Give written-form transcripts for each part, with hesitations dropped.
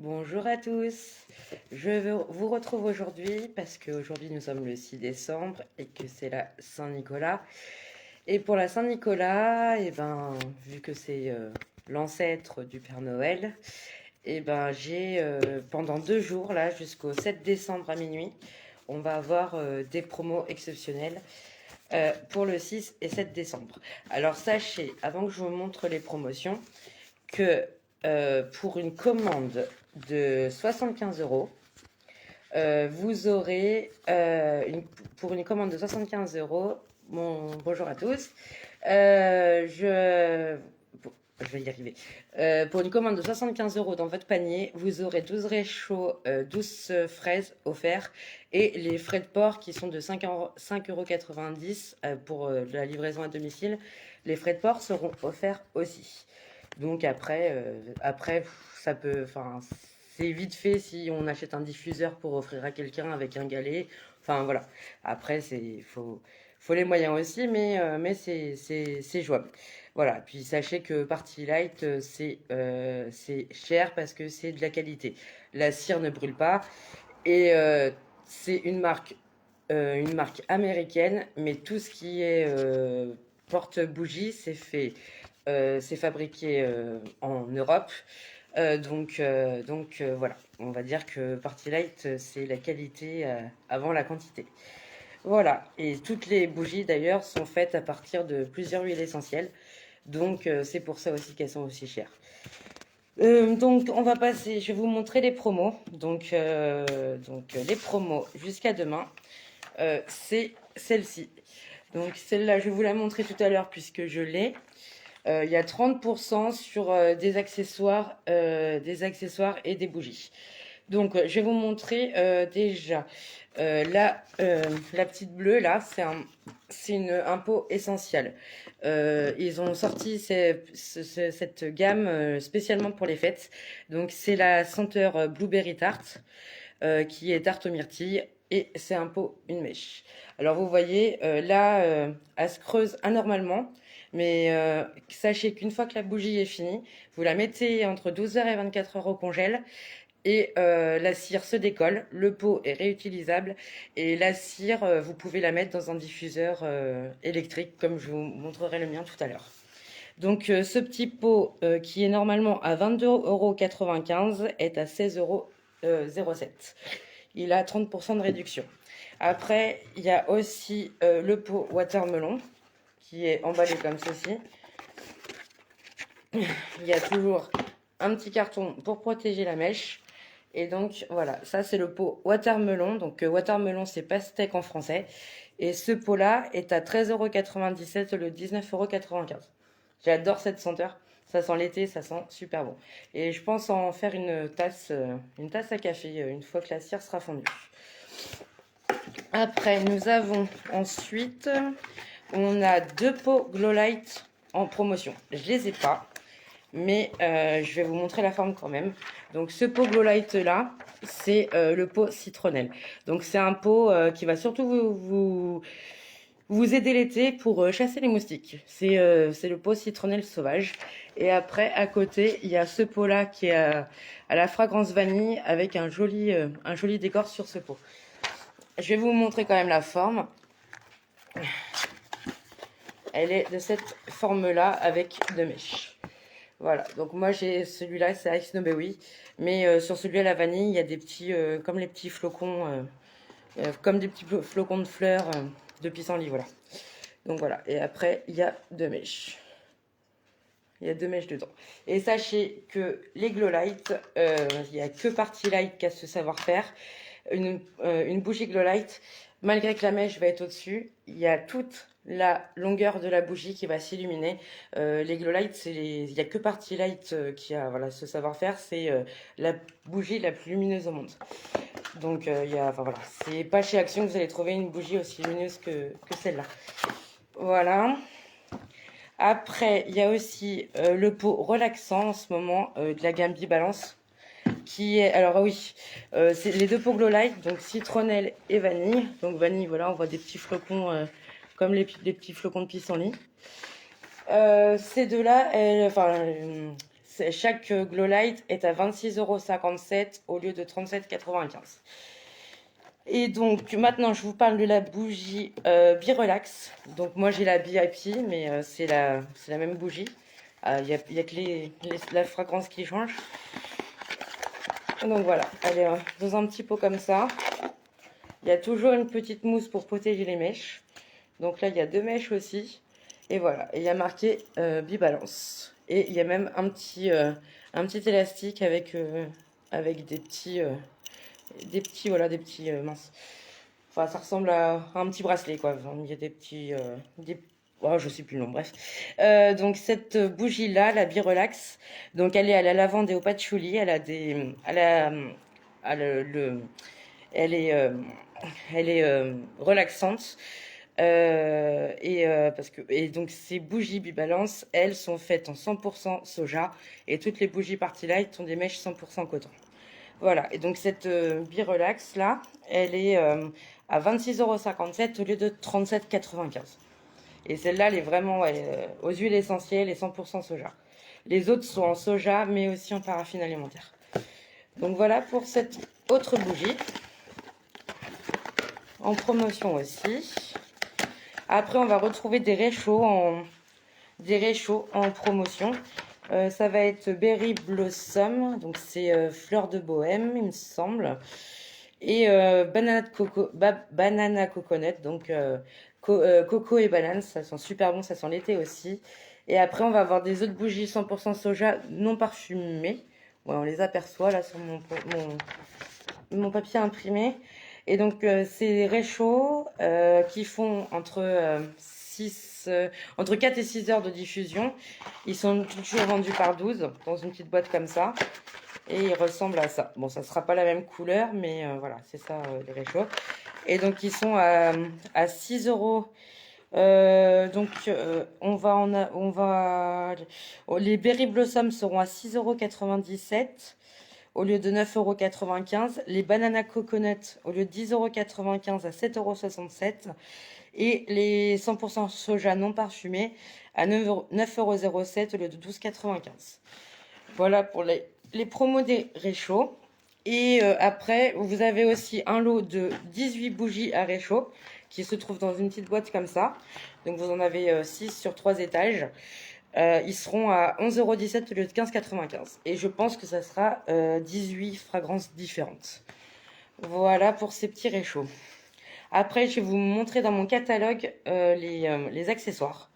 Bonjour à tous, vous retrouve aujourd'hui parce qu'aujourd'hui nous sommes le 6 décembre et que c'est la Saint-Nicolas. Et pour la Saint-Nicolas, vu que c'est l'ancêtre du Père Noël, j'ai pendant 2 jours là jusqu'au 7 décembre à minuit, on va avoir des promos exceptionnels pour le 6 et 7 décembre. Alors sachez, avant que je vous montre les promotions, que pour une commande de 75 euros, vous aurez, pour une commande de 75 euros, bonjour à tous, je vais y arriver. Pour une commande de 75 euros dans votre panier, vous aurez 12 réchauds, 12 fraises offerts et les frais de port qui sont de 5,90 € pour la livraison à domicile. Les frais de port seront offerts aussi. Donc après ça peut, enfin, c'est vite fait si on achète un diffuseur pour offrir à quelqu'un avec un galet. Enfin voilà. Après faut les moyens aussi, mais c'est jouable. Voilà. Puis sachez que Party Light c'est cher parce que c'est de la qualité. La cire ne brûle pas et c'est une marque américaine, mais tout ce qui est porte-bougie, c'est fabriqué en Europe. Voilà, on va dire que Party Light, c'est la qualité avant la quantité. Voilà, et toutes les bougies d'ailleurs sont faites à partir de plusieurs huiles essentielles. Donc c'est pour ça aussi qu'elles sont aussi chères. Donc on va passer, je vais vous montrer les promos. Les promos jusqu'à demain, c'est celle-ci. Donc celle-là, je vais vous la montrer tout à l'heure puisque je l'ai. Il y a 30% sur des accessoires et des bougies. Donc je vais vous montrer déjà la petite bleue là, c'est un pot essentiel. Ils ont sorti cette gamme spécialement pour les fêtes. Donc c'est la senteur Blueberry Tart qui est tarte aux myrtilles et c'est un pot, une mèche. Alors vous voyez là, elle se creuse anormalement. Mais sachez qu'une fois que la bougie est finie, vous la mettez entre 12 h et 24 h au congèle et la cire se décolle, le pot est réutilisable et la cire, vous pouvez la mettre dans un diffuseur électrique comme je vous montrerai le mien tout à l'heure. Donc ce petit pot qui est normalement à 22,95 € est à 16,07 €. Il a 30% de réduction. Après, il y a aussi le pot watermelon qui est emballé comme ceci. Il y a toujours un petit carton pour protéger la mèche. Et donc voilà, ça c'est le pot watermelon. Donc watermelon c'est pastèque en français. Et ce pot là est à 13,97 € le 19,95 €. J'adore cette senteur. Ça sent l'été, ça sent super bon. Et je pense en faire une tasse à café une fois que la cire sera fondue. Après, nous avons ensuite, on a 2 pots Glow Light en promotion. Je les ai pas, mais je vais vous montrer la forme quand même. Donc ce pot Glow Light là, c'est le pot citronnelle. Donc c'est un pot qui va surtout vous aider l'été pour chasser les moustiques. C'est le pot citronnelle sauvage. Et après, à côté, il y a ce pot là qui est à la fragrance vanille avec un joli décor sur ce pot. Je vais vous montrer quand même la forme. Elle est de cette forme-là avec 2 mèches. Voilà, donc moi j'ai celui-là, c'est Ice Snowy. Mais sur celui à la vanille, il y a des petits, comme les petits flocons, comme des petits flocons de fleurs de pissenlit, voilà. Donc voilà, et après, il y a 2 mèches. Il y a 2 mèches dedans. Et sachez que les Glow Light, il n'y a que Party Light qui a ce savoir-faire. Une bougie Glow Light, malgré que la mèche va être au-dessus, il y a toute la longueur de la bougie qui va s'illuminer. Les Glow Light, il n'y a que Party Light qui a voilà, ce savoir-faire. C'est la bougie la plus lumineuse au monde. Donc voilà, c'est pas chez Action que vous allez trouver une bougie aussi lumineuse que celle-là. Voilà. Après, il y a aussi le pot relaxant en ce moment de la gamme Bibalance. Qui est, alors oui, c'est les 2 pots Glow Light, donc citronnelle et vanille. Donc vanille, voilà, on voit des petits flocons comme les petits flocons de pissenlit. Ces deux-là, chaque glow light est à 26,57 € au lieu de 37,95 €. Et donc maintenant je vous parle de la bougie Bi-Relax. Donc moi j'ai la BIP, mais c'est la même bougie. Il y a que la fragrance qui change. Donc voilà, elle est dans un petit pot comme ça. Il y a toujours une petite mousse pour protéger les mèches. Donc là il y a 2 mèches aussi. Et voilà, et il y a marqué Bi-Balance. Et il y a même un petit élastique avec des petits mince. Enfin, ça ressemble à un petit bracelet, quoi. Enfin, il y a des petits oh, je sais plus le nom, bref. Donc cette bougie là, la Bi-Relax, donc elle est à la lavande et au patchouli. Elle a des elle est relaxante. Et donc ces bougies Bi-Balance, elles sont faites en 100% soja, et toutes les bougies Party Light sont des mèches 100% coton. Voilà, et donc cette Bi-Relax là, elle est à 26,57 € au lieu de 37,95 €. Et celle-là, elle est vraiment aux huiles essentielles et 100% soja. Les autres sont en soja, mais aussi en paraffine alimentaire. Donc voilà pour cette autre bougie. En promotion aussi. Après, on va retrouver des réchauds en promotion. Ça va être Berry Blossom, donc c'est fleur de bohème, il me semble. Et banana coconut, donc coco et banane, ça sent super bon, ça sent l'été aussi. Et après, on va avoir des autres bougies 100% soja non parfumées. Ouais, on les aperçoit là sur mon papier imprimé. Et donc, c'est des réchauds qui font entre 4 et 6 heures de diffusion. Ils sont toujours vendus par 12 dans une petite boîte comme ça. Et ils ressemblent à ça. Bon, ça ne sera pas la même couleur, mais voilà, c'est ça les réchauds. Et donc, ils sont à 6 €. Les Berry Blossom seront à 6,97 € au lieu de 9,95 €. Les Banana Coconut au lieu de 10,95 € à 7,67 €. Et les 100% soja non parfumés à 9,07 € au lieu de 12,95 €. Voilà pour les promos des réchauds. Et après, vous avez aussi un lot de 18 bougies à réchaud qui se trouve dans une petite boîte comme ça. Donc vous en avez 6 sur 3 étages. Ils seront à 11,17 € au lieu de 15,95 €. Et je pense que ça sera 18 fragrances différentes. Voilà pour ces petits réchauds. Après, je vais vous montrer dans mon catalogue les accessoires.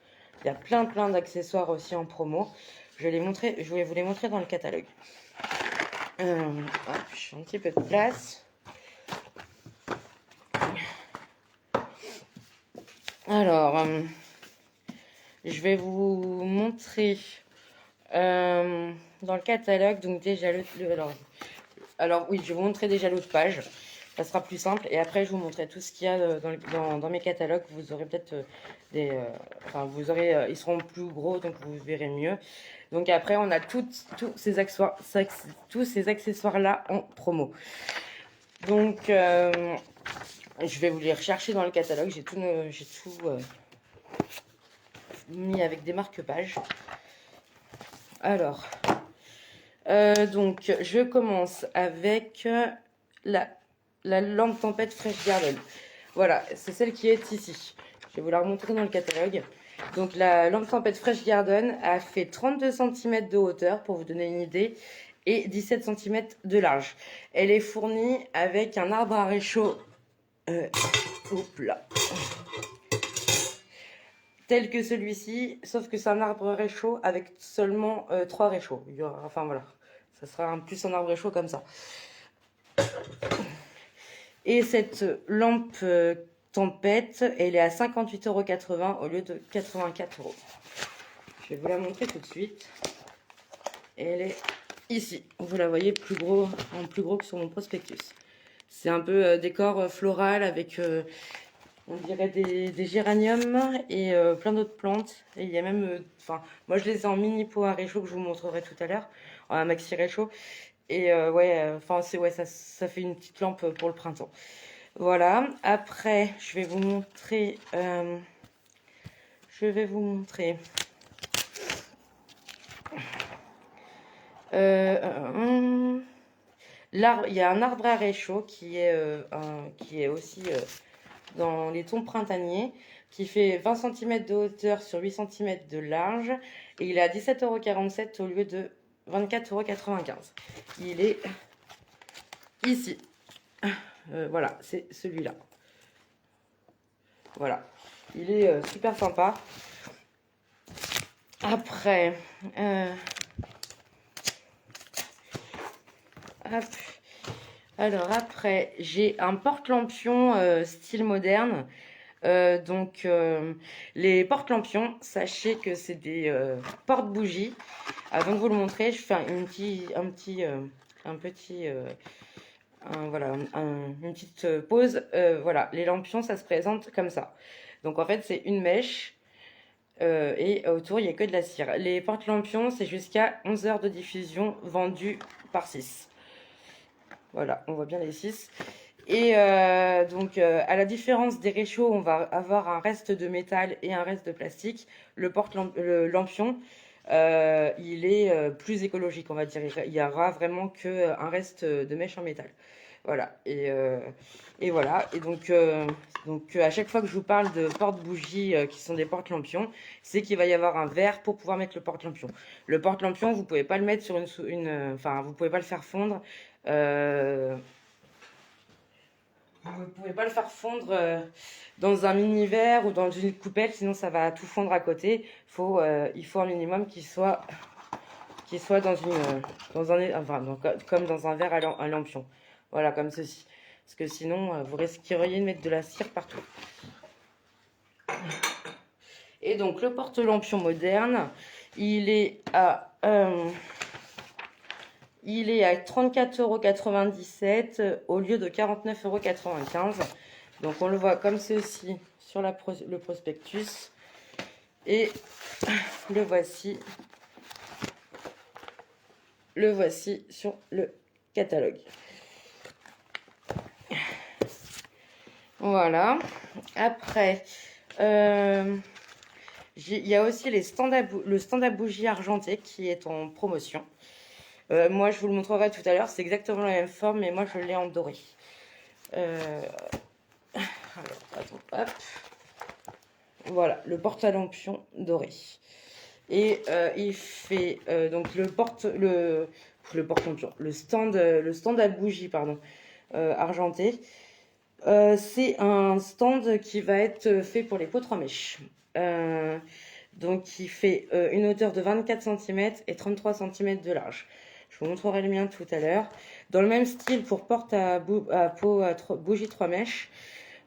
Il y a plein d'accessoires aussi en promo. Je vais vous les montrer dans le catalogue. Hop, je fais un petit peu de place. Alors, je vais vous montrer dans le catalogue, donc déjà alors oui, je vais vous montrer déjà l'autre page, ça sera plus simple, et après je vous montrerai tout ce qu'il y a dans mes catalogues. Vous aurez peut-être ils seront plus gros, donc vous verrez mieux. Donc après, on a tous ces accessoires là en promo. Donc je vais vous les rechercher dans le catalogue. J'ai tout mis avec des marque-pages. Alors, donc je commence avec la lampe tempête Fresh Garden. Voilà, c'est celle qui est ici. Je vais vous la remontrer dans le catalogue. Donc la lampe tempête Fresh Garden a fait 32 cm de hauteur, pour vous donner une idée, et 17 cm de large. Elle est fournie avec un arbre à réchaud tel que celui-ci, sauf que c'est un arbre réchaud avec seulement 3 réchauds. Enfin voilà, ça sera plus un arbre réchaud comme ça. Et cette lampe tempête, elle est à 58,80 € au lieu de 84 €. Je vais vous la montrer tout de suite. Elle est ici. Vous la voyez en plus gros que sur mon prospectus. C'est un peu décor floral avec, on dirait des géraniums et plein d'autres plantes. Et il y a même, moi je les ai en mini pot à réchaud que je vous montrerai tout à l'heure, en maxi réchaud. Et ça fait une petite lampe pour le printemps. Voilà. Après, je vais vous montrer. Il y a un arbre à réchaud qui est aussi dans les tons printaniers, qui fait 20 cm de hauteur sur 8 cm de large, et il est à 17,47 € au lieu de 24,95 €. Il est ici. Voilà, c'est celui-là. Voilà, il est super sympa. Après, hop. Alors après, j'ai un porte-lampion style moderne. Les porte-lampions, sachez que c'est des porte-bougies. Avant de vous le montrer, je fais une petite pause. Voilà, les lampions, ça se présente comme ça. Donc en fait, c'est une mèche et autour, il n'y a que de la cire. Les porte-lampions, c'est jusqu'à 11 heures de diffusion vendus par 6. Voilà, on voit bien les 6. Et à la différence des réchauds, on va avoir un reste de métal et un reste de plastique. Le lampion, il est plus écologique, on va dire. Il y aura vraiment qu'un reste de mèche en métal. Voilà. Et voilà. Et donc à chaque fois que je vous parle de porte-bougies qui sont des porte-lampions, c'est qu'il va y avoir un verre pour pouvoir mettre le porte-lampion. Le porte-lampion, vous pouvez pas le mettre sur vous pouvez pas le faire fondre. Vous ne pouvez pas le faire fondre dans un mini verre ou dans une coupelle, sinon ça va tout fondre à côté. Il faut un minimum qu'il soit comme dans un verre à lampion. Voilà, comme ceci. Parce que sinon, vous risqueriez de mettre de la cire partout. Et donc, le porte-lampion moderne, il est à 34,97 € au lieu de 49,95 €. Donc on le voit comme ceci sur le prospectus. Et le voici sur le catalogue. Voilà. Après, il y a aussi le stand à bougies argenté qui est en promotion. Moi, je vous le montrerai tout à l'heure. C'est exactement la même forme, mais moi, je l'ai en doré. Alors, attends, hop. Voilà, le porte-lampion doré. Et il fait donc le stand à bougie, pardon, argenté. C'est un stand qui va être fait pour les pots 3 mèches. Donc il fait une hauteur de 24 cm et 33 cm de large. Je vous montrerai le mien tout à l'heure. Dans le même style pour porte à bougie 3 mèches,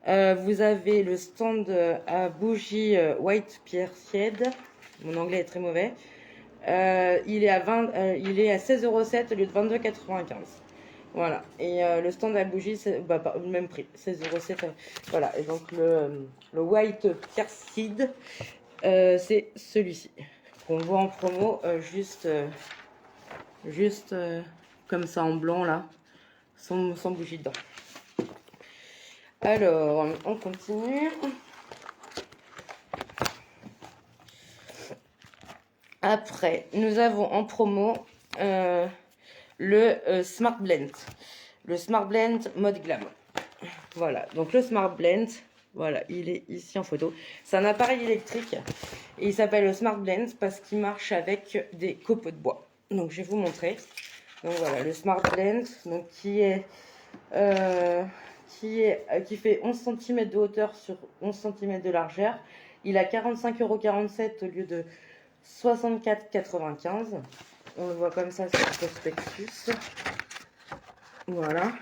vous avez le stand à bougie White Period. Mon anglais est très mauvais. Il est à 16,07 € au lieu de 22,95 €. Voilà. Et le stand à bougie, c'est le même prix, 16,07 €. Voilà. Et donc le White Period, c'est celui-ci qu'on voit en promo, juste comme ça en blanc là, sans bougie dedans. Alors, on continue. Après, nous avons en promo le Smart Blend. Le Smart Blend mode glam. Voilà, donc le Smart Blend, voilà, il est ici en photo. C'est un appareil électrique et il s'appelle le Smart Blend parce qu'il marche avec des copeaux de bois. Donc je vais vous montrer. Donc voilà, le Smart Blend, donc qui fait 11 cm de hauteur sur 11 cm de largeur. Il a 45,47 € au lieu de 64,95 €. On le voit comme ça sur le prospectus. Voilà.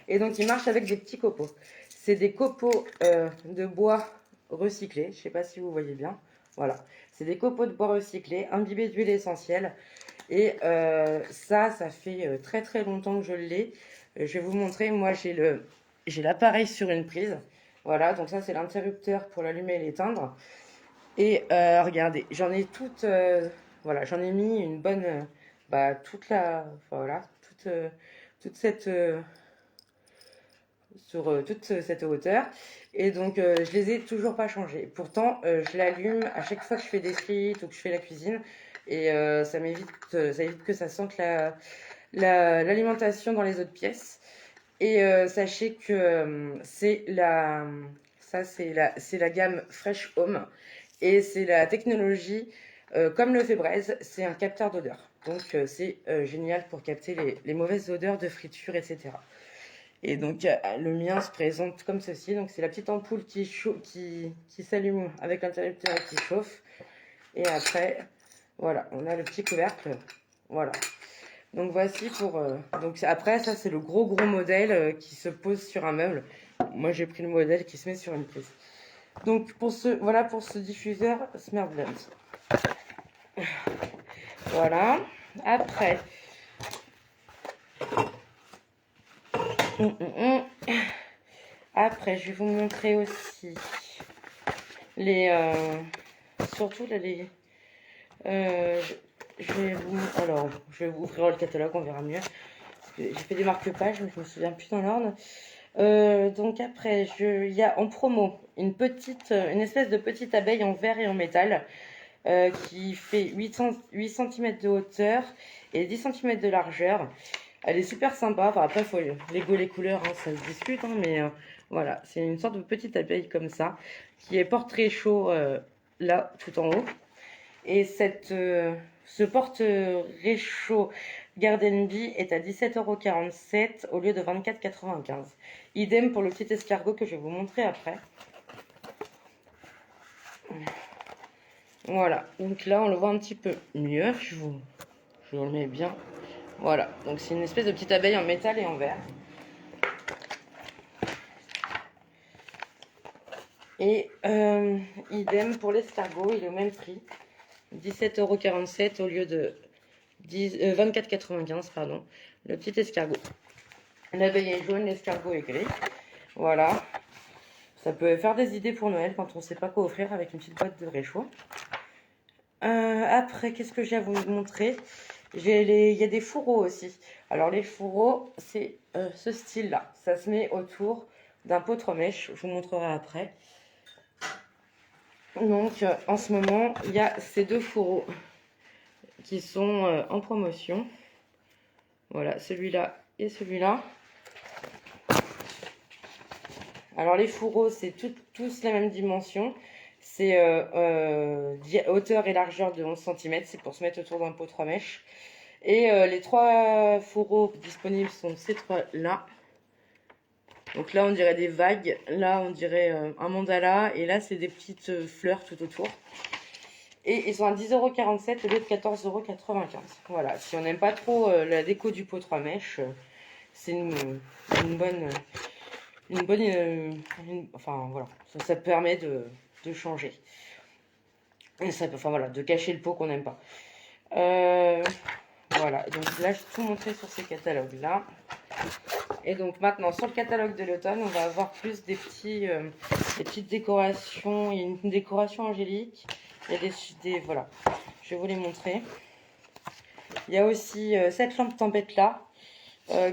Et donc il marche avec des petits copeaux. C'est des copeaux de bois recyclés. Je ne sais pas si vous voyez bien. Voilà. C'est des copeaux de bois recyclés, imbibés d'huile essentielle. Et ça fait très très longtemps que je l'ai. Je vais vous montrer. Moi j'ai l'appareil sur une prise. Voilà. Donc ça c'est l'interrupteur pour l'allumer et l'éteindre. Et regardez, j'en ai voilà, j'en ai mis une bonne, toute cette hauteur. Et donc je les ai toujours pas changés. Pourtant je l'allume à chaque fois que je fais des frites ou que je fais la cuisine. Et ça évite que ça sente l'alimentation dans les autres pièces. Et sachez que c'est la gamme Fresh Home. Et c'est la technologie, comme le Febreze, c'est un capteur d'odeur. Donc c'est génial pour capter les mauvaises odeurs de friture, etc. Et donc le mien se présente comme ceci. Donc c'est la petite ampoule qui s'allume avec l'interrupteur qui chauffe. Et après, voilà, on a le petit couvercle. Voilà. Donc voici pour... donc après, ça c'est le gros modèle qui se pose sur un meuble. Moi j'ai pris le modèle qui se met sur une prise. Donc voilà pour ce diffuseur Smart Blend. Voilà. Après... Après, je vais vous montrer aussi surtout là, je vais vous ouvrir le catalogue, on verra mieux. J'ai fait des marque-pages, mais je me souviens plus dans l'ordre. Donc après, il y a en promo une espèce de petite abeille en verre et en métal qui fait 8 cm de hauteur et 10 cm de largeur. Elle est super sympa. Enfin, après, faut les couleurs, hein, ça se discute, hein, mais voilà, c'est une sorte de petite abeille comme ça qui est porte chaud là, tout en haut. Et ce porte-réchaud Garden Bee est à 17,47 € au lieu de 24,95 €. Idem pour le petit escargot que je vais vous montrer après. Voilà, donc là on le voit un petit peu mieux. Je vous le mets bien. Voilà, donc c'est une espèce de petite abeille en métal et en verre. Et idem pour l'escargot, il est au même prix. 17,47 € au lieu de 24,95 €, pardon. Le petit escargot. L'abeille est jaune, l'escargot est gris. Voilà. Ça peut faire des idées pour Noël quand on ne sait pas quoi offrir avec une petite boîte de réchaud. Après, qu'est-ce que j'ai à vous montrer? Il y a des fourreaux aussi. Alors les fourreaux, c'est ce style-là. Ça se met autour d'un pot 3 mèches. Je vous montrerai après. Donc en ce moment, il y a ces deux fourreaux qui sont en promotion. Voilà, celui-là et celui-là. Alors les fourreaux, c'est tous la même dimension. C'est hauteur et largeur de 11 cm. C'est pour se mettre autour d'un pot 3 mèches. Et les 3 fourreaux disponibles sont ces 3-là. Donc là, on dirait des vagues. Là, on dirait un mandala. Et là, c'est des petites fleurs tout autour. Et ils sont à 10,47 € au lieu de 14,95 €. Voilà, si on n'aime pas trop la déco du pot 3 mèches, c'est une bonne... enfin voilà, ça permet de changer. Et enfin voilà, de cacher le pot qu'on n'aime pas. Voilà, donc là, je vais tout montrer sur ces catalogues-là. Et donc maintenant, sur le catalogue de l'automne, on va avoir plus des petites décorations. Il y a une décoration angélique. Il y a voilà, je vais vous les montrer. Il y a aussi cette lampe tempête-là,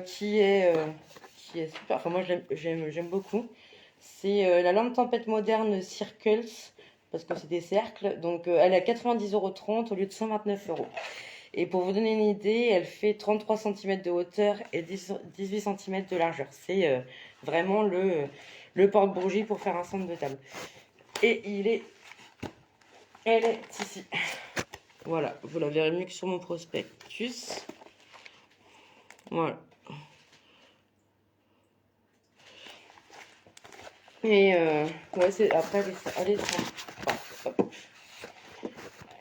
qui est super. Enfin, moi, j'aime beaucoup. C'est la lampe tempête moderne Circles, parce que c'est des cercles. Donc, elle est à 90,30 € au lieu de 129 €. Et pour vous donner une idée, elle fait 33 cm de hauteur et 18 cm de largeur. C'est vraiment le porte-bougie pour faire un centre de table. Et elle est ici. Voilà, vous la verrez mieux que sur mon prospectus. Voilà. Et ouais, après, elle est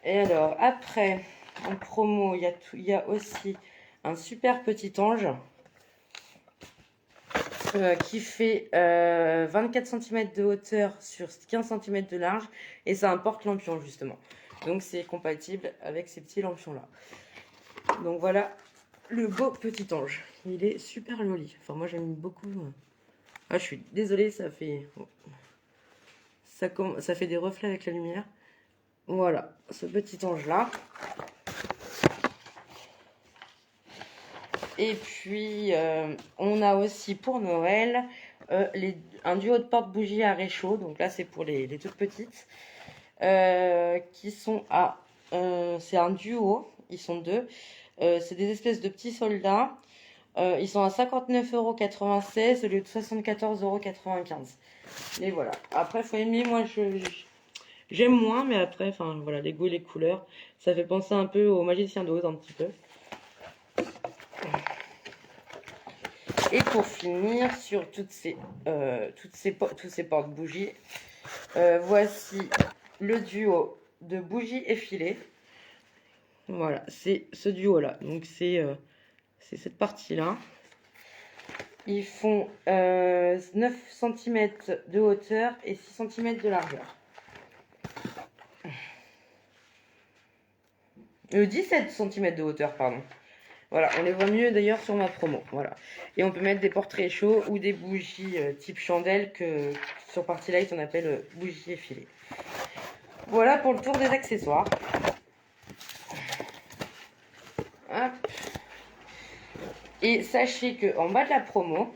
Et alors, après, en promo, il y a aussi un super petit ange qui fait 24 cm de hauteur sur 15 cm de large. Et ça importe lampion, justement. Donc, c'est compatible avec ces petits lampions-là. Donc, voilà le beau petit ange. Il est super joli. Enfin, moi, j'aime beaucoup. Ah, je suis désolée, ça fait des reflets avec la lumière. Voilà, ce petit ange-là. Et puis, on a aussi pour Noël un duo de porte-bougies à réchaud. Donc là, c'est pour les toutes petites. Qui sont à c'est un duo, ils sont deux. C'est des espèces de petits soldats. Ils sont à 59,96 € au lieu de 74,95 €. Et voilà. Après, faut aimer, moi j'aime moins, mais après, enfin voilà, les goûts et les couleurs, ça fait penser un peu au Magicien d'Oz, un petit peu. Et pour finir, sur tous ces porte-bougies, voici le duo de bougies effilées. Voilà, c'est ce duo-là. Donc c'est cette partie-là. Ils font 9 cm de hauteur et 6 cm de largeur. 17 cm de hauteur, pardon. Voilà, on les voit mieux d'ailleurs sur ma promo. Voilà. Et on peut mettre des portraits chauds ou des bougies type chandelle que sur Party Light on appelle bougies effilées. Voilà pour le tour des accessoires. Hop. Et sachez qu'en bas de la promo,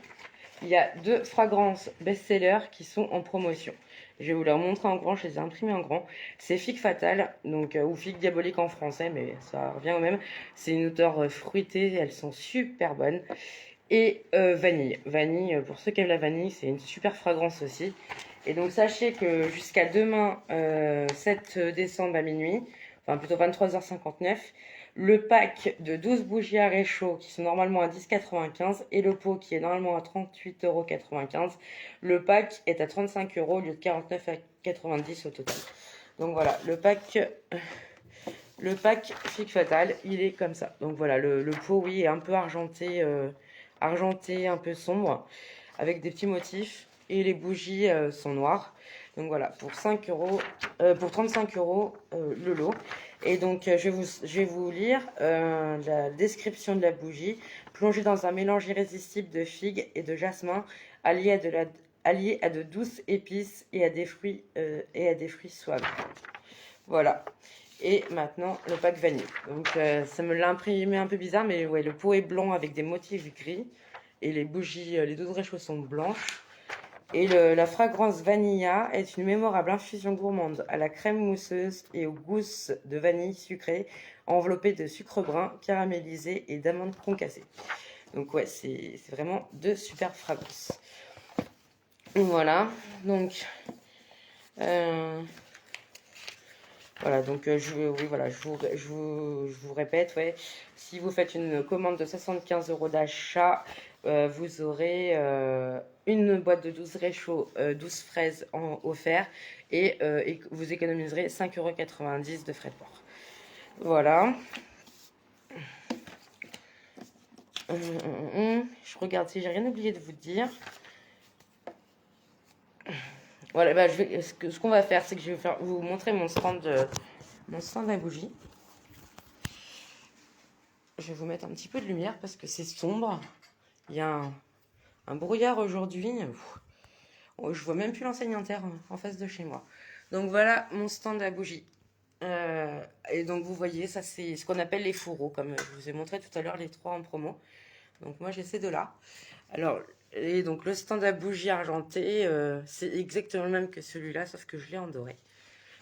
il y a 2 fragrances best-sellers qui sont en promotion. Je vais vous les montrer en grand, je les ai imprimées en grand. C'est Figue Fatale, donc, ou Figue Diabolique en français, mais ça revient au même. C'est une odeur fruitée, elles sont super bonnes. Et vanille. Vanille, pour ceux qui aiment la vanille, c'est une super fragrance aussi. Et donc sachez que jusqu'à demain, 7 décembre à minuit, enfin plutôt 23h59, le pack de 12 bougies à réchaud qui sont normalement à 10,95 et le pot qui est normalement à 38,95 €, le pack est à 35 € au lieu de 49,90 € au total. Donc voilà, le pack Figue Fatale, il est comme ça. Donc voilà, le pot, oui, est un peu argenté, un peu sombre, avec des petits motifs. Et les bougies sont noires. Donc voilà, pour 5 €, pour 35 € le lot. Et donc je vais vous lire la description de la bougie. Plongée dans un mélange irrésistible de figues et de jasmin, allié à de douces épices et à des fruits suaves. Voilà. Et maintenant le pack vanille. Donc ça me l'a imprimé un peu bizarre, mais ouais, le pot est blanc avec des motifs gris. Et les bougies, les 12 réchauds sont blanches. Et la fragrance Vanilla est une mémorable infusion gourmande à la crème mousseuse et aux gousses de vanille sucrée, enveloppée de sucre brun, caramélisé et d'amandes concassées. Donc ouais, c'est vraiment deux super fragrances. Voilà, donc... voilà, donc je vous répète, ouais, si vous faites une commande de 75 € d'achat, vous aurez une boîte de 12 réchauds, 12 fraises offert et vous économiserez 5,90 € de frais de port. Voilà. Je regarde si j'ai rien oublié de vous dire. Voilà, bah, ce qu'on va faire, c'est que je vais vous montrer mon stand à bougies. Je vais vous mettre un petit peu de lumière parce que c'est sombre. Il y a un brouillard aujourd'hui. Je vois même plus l'enseigne Inter en face de chez moi. Donc voilà mon stand à bougies. Et donc vous voyez, ça c'est ce qu'on appelle les fourreaux, comme je vous ai montré tout à l'heure les 3 en promo. Donc moi j'ai ces deux-là. Alors, et donc le stand à bougies argenté, c'est exactement le même que celui-là, sauf que je l'ai en doré.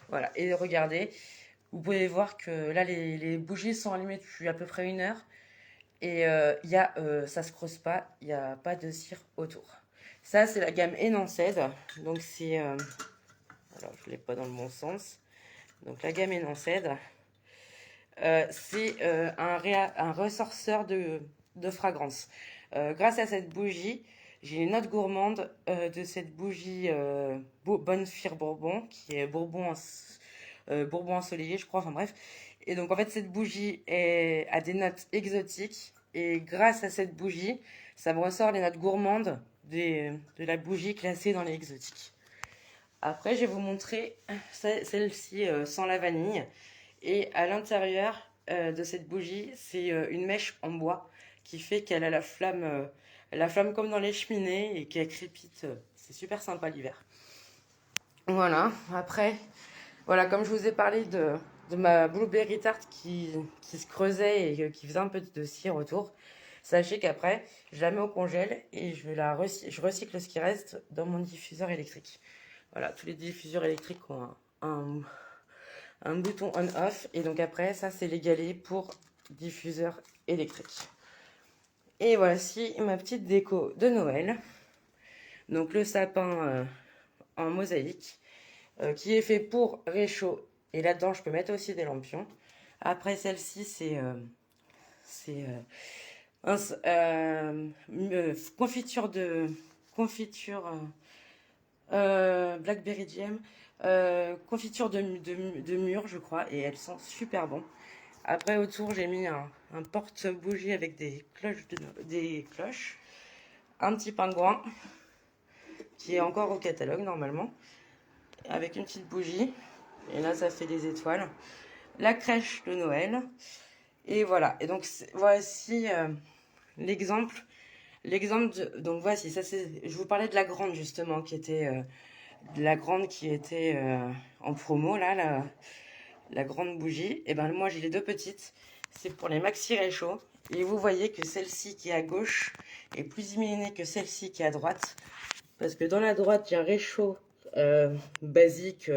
Voilà, et regardez, vous pouvez voir que là les bougies sont allumées depuis à peu près 1 heure. Et ça se creuse pas, il n'y a pas de cire autour. Ça, c'est la gamme Enanced. Donc, c'est. Alors, je ne l'ai pas dans le bon sens. Donc, la gamme Enanced, c'est un ressorceur de fragrance. Grâce à cette bougie, j'ai les notes gourmandes de cette bougie Bonne-Fire Bourbon, qui est Bourbon ensoleillé, je crois. Enfin, bref. Et donc, en fait, cette bougie a des notes exotiques. Et grâce à cette bougie, ça me ressort les notes gourmandes de la bougie classée dans les exotiques. Après, je vais vous montrer celle-ci sans la vanille. Et à l'intérieur de cette bougie, c'est une mèche en bois qui fait qu'elle a la flamme comme dans les cheminées et qu'elle crépite. C'est super sympa l'hiver. Voilà, après, voilà, comme je vous ai parlé de ma blueberry tart qui se creusait et qui faisait un peu de cire autour, sachez qu'après, je la mets au congèle et je recycle ce qui reste dans mon diffuseur électrique. Voilà, tous les diffuseurs électriques ont un bouton on-off. Et donc après, ça, c'est les galets pour diffuseur électrique. Et voici ma petite déco de Noël. Donc le sapin en mosaïque qui est fait pour réchaud. Et là-dedans, je peux mettre aussi des lampions. Après, celle-ci, c'est confiture Blackberry Jam, confiture de mûre, je crois, et elles sont super bon. Après, autour, j'ai mis un porte-bougie avec des cloches, un petit pingouin qui est encore au catalogue normalement, avec une petite bougie. Et là, ça fait des étoiles. La crèche de Noël. Et voilà. Et donc, voici l'exemple. Donc, voici. Ça, je vous parlais de la grande, justement, qui était en promo, là, la grande bougie. Et ben, moi, j'ai les deux petites. C'est pour les maxi réchauds. Et vous voyez que celle-ci qui est à gauche est plus illuminée que celle-ci qui est à droite. Parce que dans la droite, il y a un réchaud basique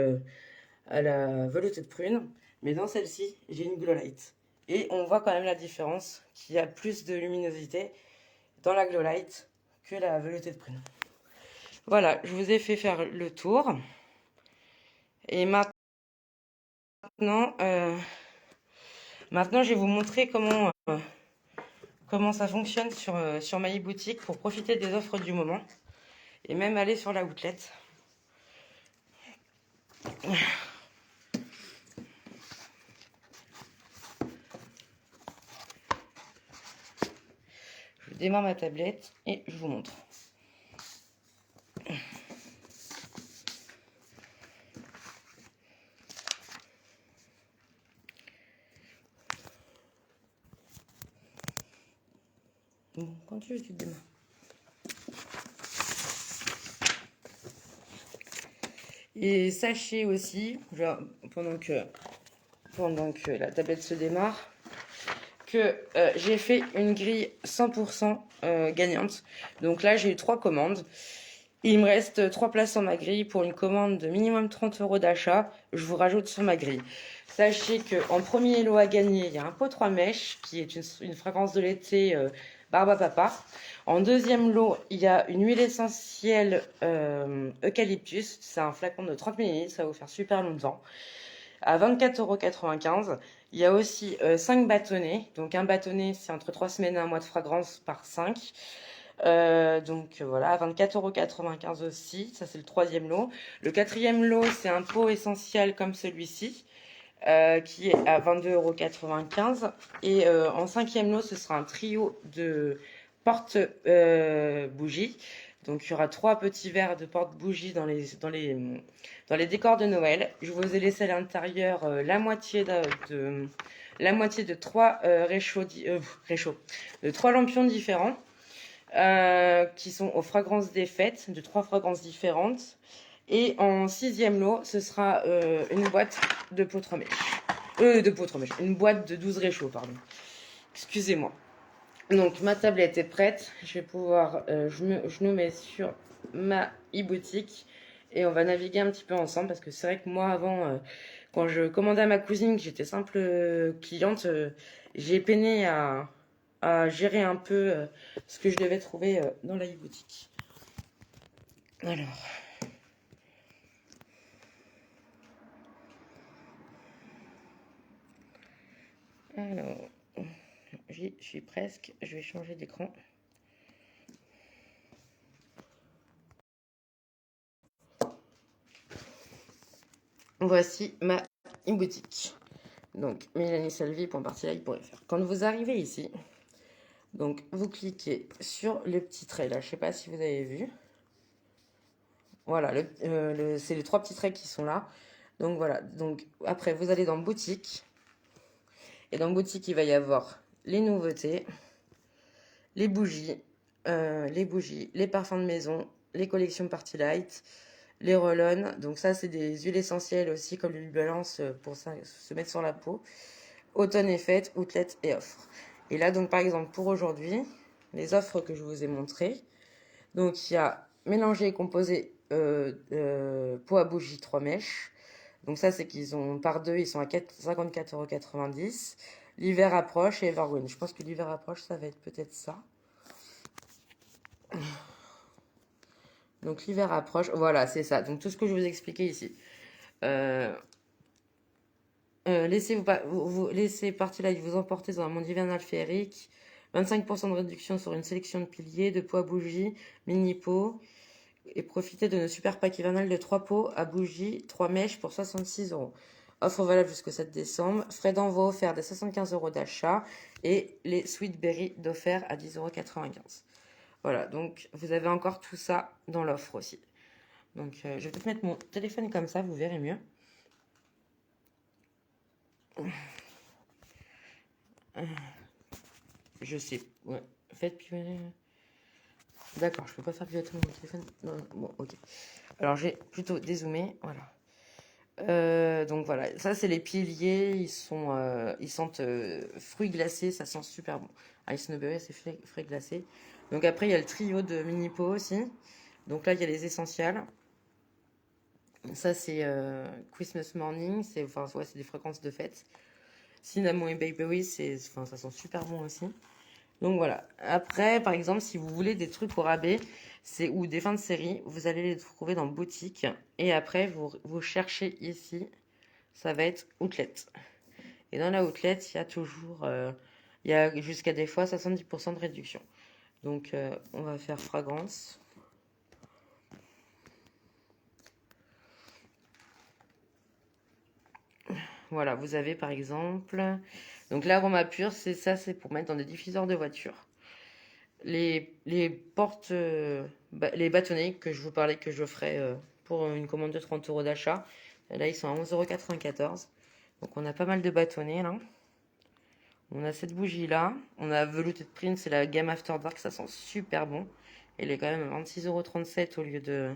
à la veloutée de prune. Mais dans celle-ci, j'ai une glow light. Et on voit quand même la différence, qu'il y a plus de luminosité dans la glow light que la veloutée de prune. Voilà, je vous ai fait faire le tour. Et maintenant, je vais vous montrer comment ça fonctionne sur ma e-boutique pour profiter des offres du moment. Et même aller sur la outlet. Je démarre ma tablette et je vous montre. Bon, quand tu veux, tu te démarres. Et sachez aussi, pendant que la tablette se démarre, que j'ai fait une grille 100% gagnante. Donc là, j'ai eu 3 commandes. Il me reste 3 places sur ma grille pour une commande de minimum 30 € d'achat. Je vous rajoute sur ma grille. Sachez qu'en premier lot à gagner, il y a un pot 3 mèches qui est une fragrance de l'été Barbe à Papa. En deuxième lot, il y a une huile essentielle eucalyptus. C'est un flacon de 30 ml, ça va vous faire super longtemps. À 24,95 €. Il y a aussi 5 bâtonnets. Donc un bâtonnet, c'est entre 3 semaines et un mois de fragrance par 5. Donc voilà, à 24,95 € aussi. Ça, c'est le troisième lot. Le quatrième lot, c'est un pot essentiel comme celui-ci. Qui est à 22,95 €. Et en cinquième lot, ce sera un trio de porte-bougies. Donc il y aura 3 petits verres de porte-bougies dans les décors de Noël. Je vous ai laissé à l'intérieur la moitié de 3 de 3 lampions différents qui sont aux fragrances des fêtes, de 3 fragrances différentes. Et en sixième lot, ce sera une boîte de pot 3 mèches. Une boîte de 12 réchauds, pardon. Excusez-moi. Donc ma tablette est prête. Je vais pouvoir, je nous mets sur ma e-boutique et on va naviguer un petit peu ensemble parce que c'est vrai que moi avant, quand je commandais à ma cousine, que j'étais simple cliente, j'ai peiné à gérer un peu ce que je devais trouver dans la e-boutique. Alors, j'y suis presque. Je vais changer d'écran. Voici ma e-boutique. Donc, mélanie-salvi.partylight.fr. Quand vous arrivez ici, donc vous cliquez sur le petit trait là. Je ne sais pas si vous avez vu. Voilà, c'est les 3 petits traits qui sont là. Donc voilà. Donc après, vous allez dans boutique. Et dans boutique, il va y avoir les nouveautés, les bougies, les parfums de maison, les collections Party Light, les roll-on. Donc ça, c'est des huiles essentielles aussi, comme l'huile balance pour se mettre sur la peau. Automne et fête, outlet et offres. Et là, donc par exemple, pour aujourd'hui, les offres que je vous ai montrées. Donc il y a mélangé et composé peau à bougie 3 mèches. Donc ça, c'est qu'ils ont par deux, ils sont à 54,90 €. L'hiver approche et Evergreen. Je pense que l'hiver approche, ça va être peut-être ça. Donc l'hiver approche, voilà, c'est ça. Donc tout ce que je vous ai expliqué ici. Euh, laissez Party Light vous emporter dans un monde hivernal féerique. 25% de réduction sur une sélection de piliers, de pots à bougies, mini pots. Et profitez de nos super packs hivernales de 3 pots à bougies, 3 mèches pour 66 €. Offre valable jusqu'au 7 décembre. Frais d'envoi offerts des 75 € d'achat. Et les Sweet Berry d'offert à 10,95 €. Voilà, donc vous avez encore tout ça dans l'offre aussi. Donc je vais peut-être mettre mon téléphone comme ça, vous verrez mieux. Je sais, ouais. Faites pivoter. D'accord, je peux pas faire pivoter mon téléphone. Non, bon, ok. Alors j'ai plutôt dézoomé, voilà. Donc voilà, ça c'est les piliers, ils sentent fruits glacés, ça sent super bon. Ice Snowberry, c'est fruits glacés. Donc après il y a le trio de mini pots aussi. Donc là il y a les essentiels. Ça c'est Christmas Morning, c'est des fréquences de fête. Cinnamon et Bakery, ça sent super bon aussi. Donc voilà. Après, par exemple, si vous voulez des trucs au rabais, ou des fins de série, vous allez les trouver dans boutique. Et après, vous cherchez ici, ça va être outlet. Et dans la outlet, il y a toujours, il y a jusqu'à des fois 70% de réduction. Donc on va faire fragrance. Voilà, vous avez par exemple, donc l'aroma pur, c'est pour mettre dans des diffuseurs de voiture. Les portes, les bâtonnets que je vous parlais que je ferai pour une commande de 30 € d'achat. Là, ils sont à 11,94 €. Donc, on a pas mal de bâtonnets là. On a cette bougie là. On a Velouted Print, c'est la gamme After Dark, ça sent super bon. Elle est quand même à 26,37 € au lieu de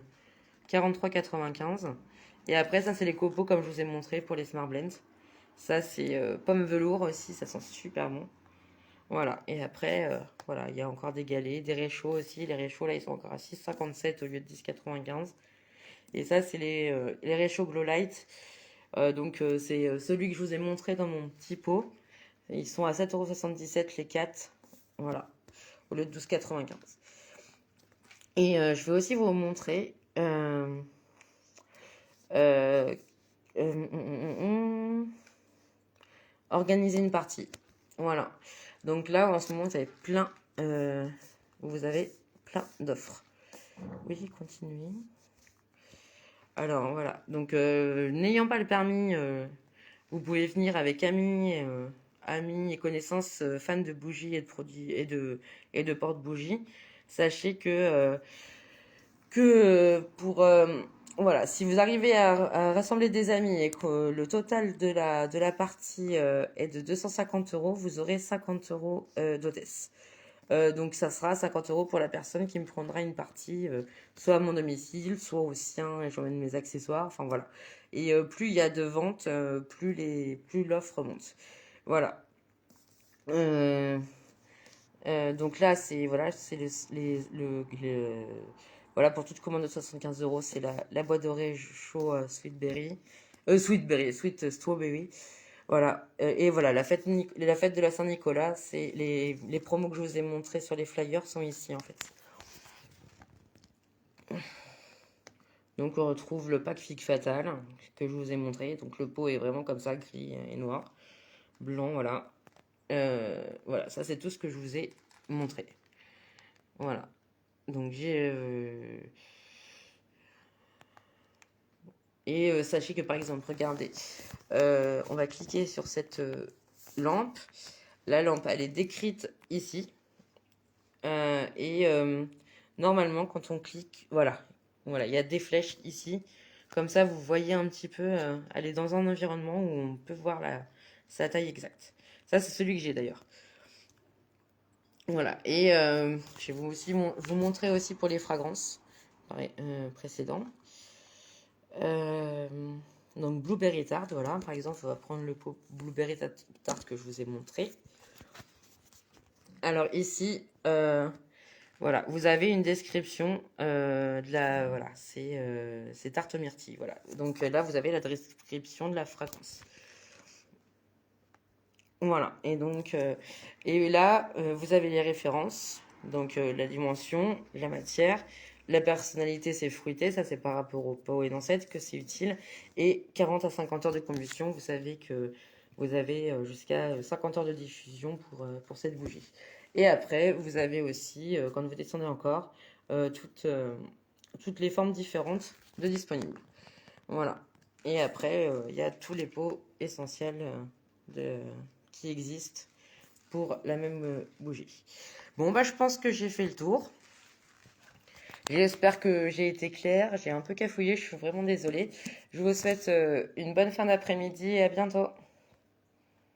43,95 €. Et après, ça, c'est les copeaux comme je vous ai montré pour les Smart Blends. Ça, c'est pomme velours aussi, ça sent super bon. Voilà, et après, voilà, il y a encore des galets, des réchauds aussi. Les réchauds, là, ils sont encore à 6,57 € au lieu de 10,95 €. Et ça, c'est les réchauds Glow Light. C'est celui que je vous ai montré dans mon petit pot. Ils sont à 7,77 € les 4. Voilà, au lieu de 12,95 €. Et je vais aussi vous montrer euh, organiser une partie. Voilà. Donc là, en ce moment, vous avez plein d'offres. Oui, continuez. Alors voilà. Donc, n'ayant pas le permis, vous pouvez venir avec amis et connaissances fans de bougies et de produits et de porte-bougies. Sachez que voilà, si vous arrivez à rassembler des amis et que le total de la partie est de 250 €, vous aurez 50 € d'hôtesse. Donc ça sera 50 € pour la personne qui me prendra une partie, soit à mon domicile, soit au sien, et j'emmène mes accessoires, enfin voilà. Et plus il y a de ventes, plus l'offre monte. Voilà. Donc là, c'est voilà, c'est voilà, pour toute commande de 75 €, c'est la boîte dorée chaud Sweet Strawberry. Voilà. Et voilà, la fête de la Saint-Nicolas, c'est les promos que je vous ai montrés sur les flyers sont ici en fait. Donc on retrouve le pack Figue Fatale que je vous ai montré. Donc le pot est vraiment comme ça, gris et noir. Blanc, voilà. Voilà, ça c'est tout ce que je vous ai montré. Voilà. Donc et sachez que par exemple, regardez, on va cliquer sur cette lampe. La lampe, elle est décrite ici. Et normalement, quand on clique, voilà, il y a des flèches ici. Comme ça, vous voyez un petit peu, elle est dans un environnement où on peut voir sa taille exacte. Ça, c'est celui que j'ai d'ailleurs. Voilà, et je vais vous montrer aussi pour les fragrances précédents. Donc Blueberry Tart, voilà, par exemple, on va prendre le pot Blueberry Tart que je vous ai montré. Alors ici, Voilà, vous avez une description de la... Voilà, c'est tarte myrtille. Voilà. Donc là, vous avez la description de la fréquence. Voilà, et donc... et là, vous avez les références. Donc la dimension, la matière, la personnalité, c'est fruité. Ça, c'est par rapport au pot et d'ancêtre que c'est utile. Et 40 à 50 heures de combustion. Vous savez que vous avez jusqu'à 50 heures de diffusion pour cette bougie. Et après, vous avez aussi, quand vous descendez encore, toutes les formes différentes de disponibles. Voilà. Et après, il y a tous les pots essentiels qui existent pour la même bougie. Bon, bah, je pense que j'ai fait le tour. J'espère que j'ai été claire. J'ai un peu cafouillé, je suis vraiment désolée. Je vous souhaite une bonne fin d'après-midi et à bientôt.